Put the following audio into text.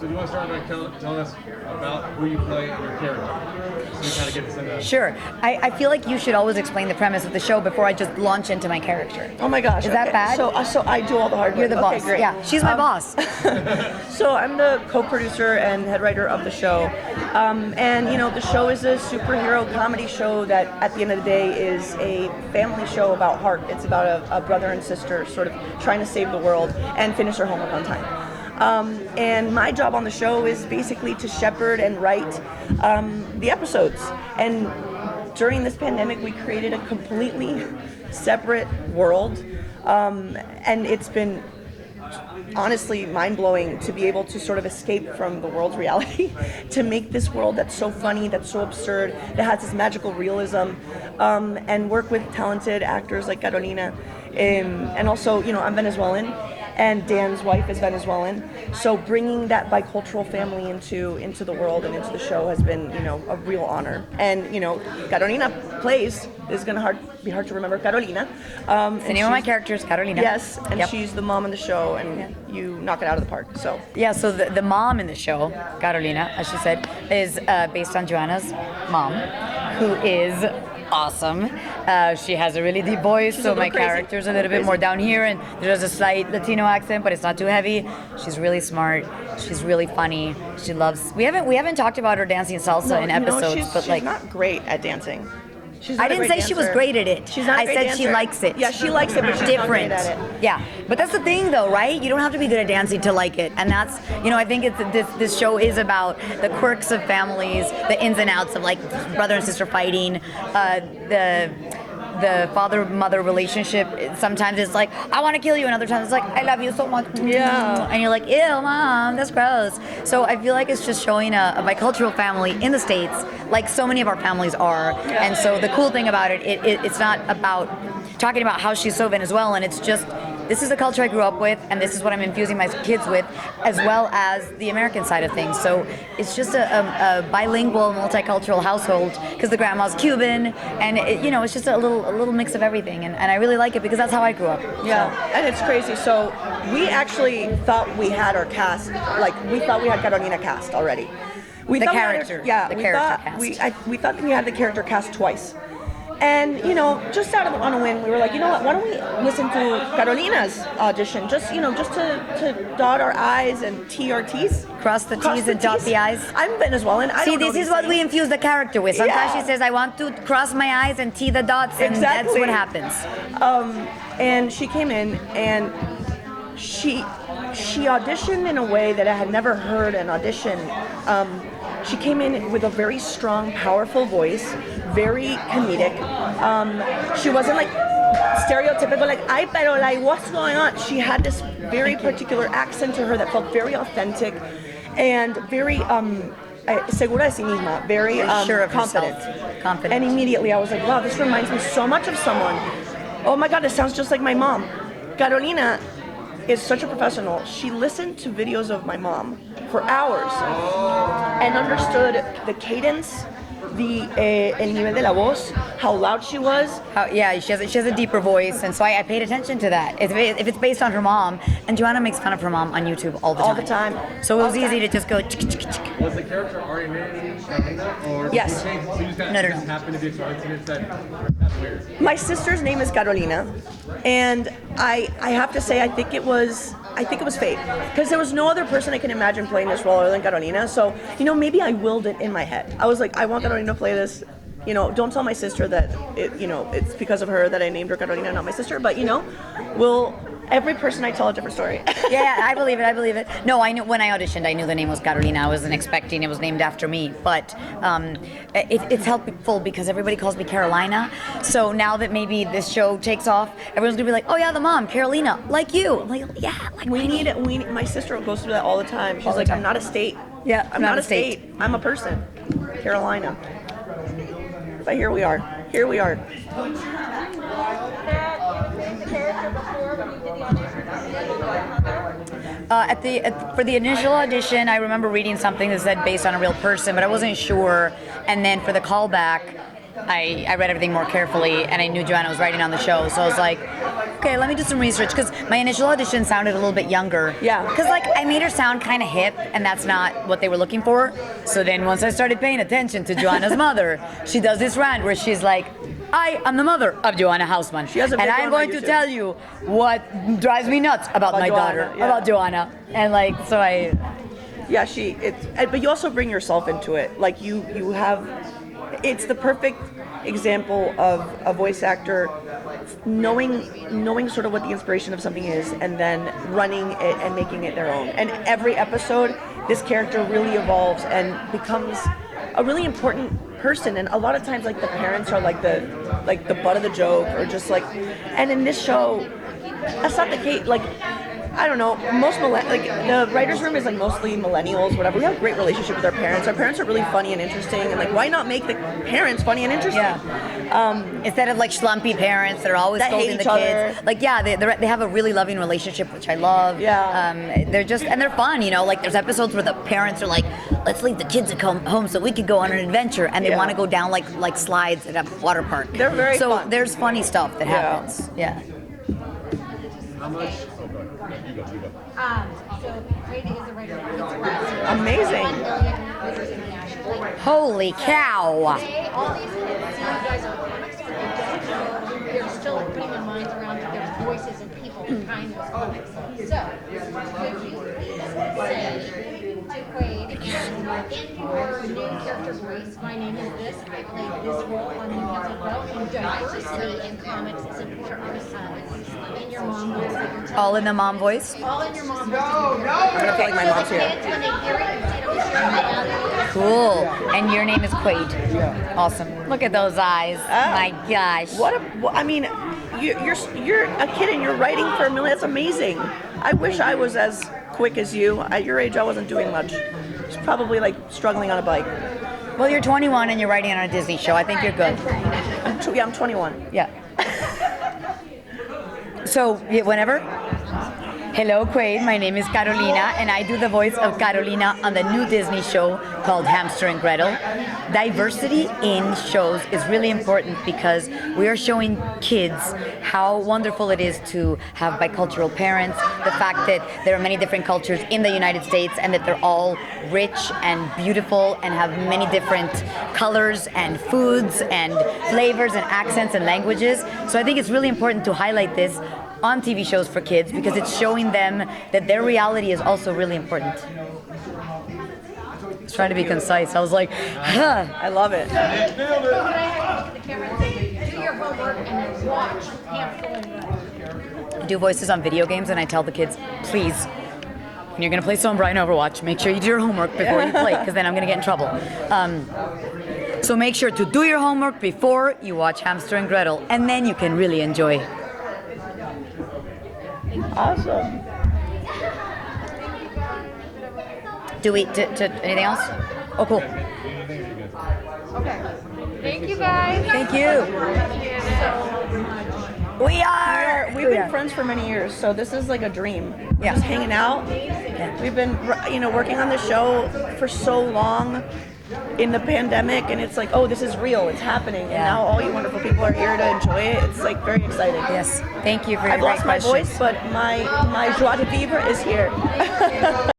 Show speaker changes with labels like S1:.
S1: So do you want to start by telling us about who you play and your character? So we kind of get this into...
S2: Sure. I feel like you should always explain the premise of the show before I just launch into my character.
S3: Oh my gosh.
S2: Is that bad?
S3: So I do all the hard work.
S2: You're the boss.
S3: Okay, great.
S2: Yeah, she's my boss.
S3: So I'm the co-producer and head writer of the show. And, you know, the show is a superhero comedy show that at the end of the day is a family show about heart. It's about a brother and sister sort of trying to save the world and finish their homework on time. And my job on the show is basically to shepherd and write the episodes. And during this pandemic, we created a completely separate world. And it's been honestly mind-blowing to be able to sort of escape from the world's reality to make this world that's so funny, that's so absurd, that has this magical realism, and work with talented actors like Carolina. And also, you know, I'm Venezuelan, and Dan's wife is Venezuelan. So bringing that bicultural family into the world and into the show has been, you know, a real honor. And, you know, Carolina plays, is going to be hard to remember, Carolina.
S2: The name of my character is Carolina.
S3: Yes, and she's the mom in the show, and you knock it out of the park. So
S2: yeah, so the mom in the show, Carolina, as she said, is based on Joanna's mom, who is awesome. She has a really deep voice, so my character's a little bit more down here, and there's a slight Latino accent, but it's not too heavy. She's really smart. She's really funny. She loves. We haven't talked about her dancing salsa in episodes, but
S3: she's not great at dancing.
S2: I didn't say she was great at it.
S3: She's not a great
S2: I said
S3: dancer.
S2: she likes it.
S3: Yeah, she likes it, but she's
S2: different.
S3: not great at it.
S2: Yeah, but that's the thing, though, right? You don't have to be good at dancing to like it, and that's, you know, I think this show is about the quirks of families, the ins and outs of like brother and sister fighting, the father-mother relationship. Sometimes it's like, I want to kill you, and other times it's like, I love you so much.
S3: Yeah.
S2: And you're like, ew, mom, that's gross. So I feel like it's just showing a bicultural family in the States, like so many of our families are.
S3: Yeah.
S2: And so the cool thing about it's not about talking about how she's so Venezuelan. It's just, this is the culture I grew up with, and this is what I'm infusing my kids with, as well as the American side of things. So it's just a bilingual, multicultural household, because the grandma's Cuban, and you know, it's just a little mix of everything, and I really like it because that's how I grew up.
S3: Yeah, and it's crazy. So we actually thought we had our cast, like we thought we had Carolina cast already. We
S2: The
S3: thought
S2: character,
S3: we had her,
S2: the
S3: we
S2: character
S3: thought
S2: cast.
S3: we thought we had the character cast twice. And, you know, just on a whim, we were like, you know what, why don't we listen to Carolina's audition, just, you know, just to dot our I's and T our T's.
S2: Cross the T's and dot the I's.
S3: I'm Venezuelan. I
S2: See,
S3: don't know
S2: this
S3: these
S2: is what
S3: things.
S2: we infuse the character with. Sometimes
S3: Yeah.
S2: she says, I want to cross my I's and T the dots, and that's what happens.
S3: And she came in, and she auditioned in a way that I had never heard an audition. She came in with a very strong, powerful voice, very comedic. She wasn't like stereotypical, like, ay, pero like, what's going on? She had this very particular accent to her that felt very authentic and very segura de sí misma, very
S2: sure of
S3: confident.
S2: herself. Confident.
S3: And immediately I was like, wow, this reminds me so much of someone. Oh my God, this sounds just like my mom. Carolina is such a professional. She listened to videos of my mom for hours and understood the cadence, el nivel de la voz, how loud she was.
S2: Yeah, she has a deeper voice, and so I paid attention to that. If it's based on her mom, and Joanna makes fun of her mom on YouTube all the time. So it was easy to just go.
S1: Was the character already named Carolina, or
S3: Yes.
S1: did you change, so you just
S2: No.
S1: just happened to be a coincidence that's weird?
S3: My sister's name is Carolina, and I have to say I think it was fate, because there was no other person I can imagine playing this role other than Carolina. So, you know, maybe I willed it in my head. I was like, I want Carolina to play this. You know, don't tell my sister that it's because of her that I named her Carolina, not my sister. But you know, every person I tell a different story.
S2: Yeah, I believe it. No, I knew when I auditioned, I knew the name was Carolina. I wasn't expecting it was named after me, but it's helpful because everybody calls me Carolina. So now that maybe this show takes off, everyone's gonna be like, oh yeah, the mom, Carolina, like you. I'm like, yeah, like
S3: We need. My sister goes through that all the time. She's like, I'm not a state.
S2: Yeah,
S3: I'm not a state. I'm a person. Carolina. But here we are.
S2: For the initial audition, I remember reading something that said based on a real person, but I wasn't sure. And then for the callback, I read everything more carefully, and I knew Joanna was writing on the show, so I was like, okay, let me do some research, because my initial audition sounded a little bit younger.
S3: Yeah.
S2: Because like I made her sound kind of hip, and that's not what they were looking for. So then once I started paying attention to Joanna's mother, she does this rant where she's like, I am the mother of Joanna Hausmann,
S3: She has a big
S2: and I'm
S3: one on
S2: going to
S3: YouTube.
S2: tell you what drives me nuts about my
S3: Joanna,
S2: daughter,
S3: yeah.
S2: about Joanna. And like, so I,
S3: Yeah, but you also bring yourself into it. Like you have, it's the perfect example of a voice actor knowing sort of what the inspiration of something is, and then running it and making it their own. And every episode, this character really evolves and becomes a really important person. And a lot of times, like the parents are like the butt of the joke, or just like. And in this show, that's not the case. Like, I don't know, like the writer's room is like mostly millennials, whatever. We have a great relationship with our parents. Our parents are really funny and interesting, and like, why not make the parents funny and interesting?
S2: yeah. Instead of like schlumpy parents that are always
S3: That hate
S2: scolding the
S3: each other.
S2: kids. Like, yeah, they have a really loving relationship, which I love.
S3: Yeah.
S2: They're fun, you know. Like, there's episodes where the parents are like, let's leave the kids at home so we could go on an adventure, and they
S3: Yeah.
S2: want to go down like slides at a water park.
S3: They're very
S2: so
S3: fun.
S2: there's funny stuff that
S3: Yeah.
S2: happens. Yeah.
S1: How much? Oh, go ahead. You go.
S4: So Brady is the writer of Pizza Press.
S3: Amazing.
S4: 1 million visitors internationally.
S2: Holy cow!
S4: Today, all these kids see you guys on comics, but they don't know they're still like putting their minds around that there's voices and people behind those comics. So, could you please say to Quaid, in your new character voice, my name is this, I played this role on Hamster Gretel, and diversity in comics is important. In your mom voice that you're telling.
S2: All in the mom voice.
S4: All in your mom voice.
S3: I'm gonna feel like my mom's
S4: So the kids,
S3: here.
S4: when they hear it, you see it on the screen right now.
S2: Cool. And your name is Quaid. Awesome. Look at those eyes. My gosh.
S3: I mean, you're a kid and you're writing for a million. That's amazing. I wish I was as quick as you. At your age, I wasn't doing much. Just probably like struggling on a bike.
S2: Well, you're 21 and you're writing on a Disney show. I think you're good.
S3: I'm 21.
S2: Yeah. So, yeah, whenever. Hello, Quaid. My name is Carolina, and I do the voice of Carolina on the new Disney show called Hamster and Gretel. Diversity in shows is really important because we are showing kids how wonderful it is to have bicultural parents, the fact that there are many different cultures in the United States and that they're all rich and beautiful and have many different colors and foods and flavors and accents and languages. So I think it's really important to highlight this on TV shows for kids because it's showing them that their reality is also really important. I was trying to be concise. I was like, huh.
S3: I love it.
S4: But I have to look at the camera and say, do your homework and then watch Hamster and Gretel.
S2: I do voices on video games and I tell the kids, please, when you're going to play Sombra in Overwatch, make sure you do your homework before you play because then I'm going to get in trouble. So make sure to do your homework before you watch Hamster and Gretel and then you can really enjoy.
S3: Awesome.
S2: Do anything else? Oh, cool.
S4: Okay. Thank you guys.
S2: Thank you.
S3: We've been friends for many years, so this is like a dream. We're
S2: Yeah.
S3: just hanging out.
S2: Yeah.
S3: We've been, working on the show for so long in the pandemic, and it's like, oh, this is real. It's happening, and
S2: Yeah.
S3: now all you wonderful people are here to enjoy it. It's like very exciting.
S2: Yes. Thank you for your
S3: I've
S2: great
S3: lost my
S2: questions.
S3: voice, but my joie de vivre is here.